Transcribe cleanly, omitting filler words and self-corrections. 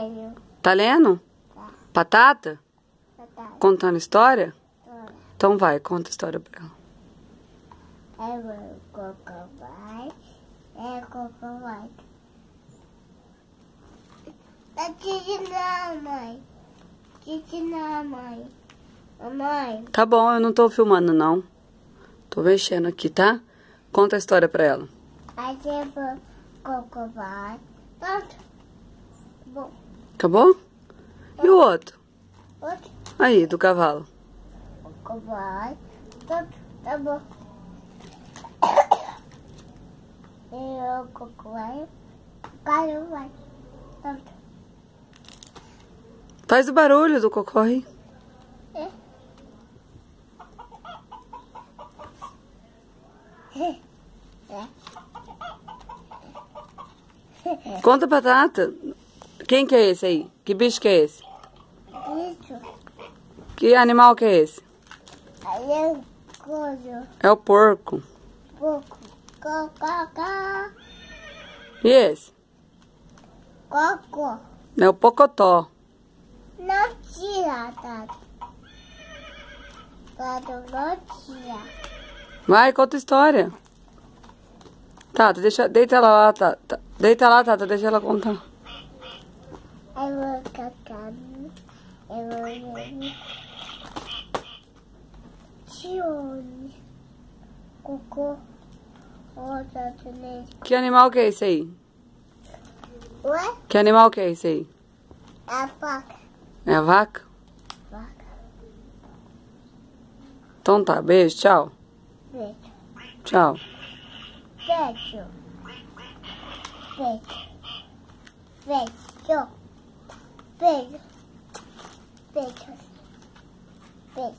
lendo. Tá lendo? Tá. Batata? Batata. Contando história? Tá. Então vai, conta a história pra ela. É o cocô vai. É o cocô vai. Tá dizendo, mãe. Dizendo, mãe. Mamãe. Tá bom, eu não tô filmando, não. Tô mexendo aqui, tá? Conta a história pra ela. Aí o cocô vai. Pronto. Bom. Acabou? E o outro? Outro. Aí, do cavalo. Cocô vai. Pronto. Tá bom. E o cocô vai. O cara vai. Pronto. Faz o barulho do cocô aí. Conta, Batata. Quem que é esse aí? Que bicho que é esse? Isso. Que animal que é esse? Aí é o coisa. É o porco. Pouco. Cocô. E esse? Cocô. É o pocotó. Não tira, Tato. Tato, não tira. Vai, conta a história. Tata, deita ela lá, Tata. Deita lá, Tata, deixa ela contar. Eu vou cacar. Eu vou ver. Tione. Cocô. Outra também. Que animal que é esse aí? Ué? Que animal que é esse aí? A faca. É a vaca? Vaca. Então tá, beijo, tchau. Beijo. Tchau. Beijo. Beijo. Beijo. Beijo. Beijo. Beijo.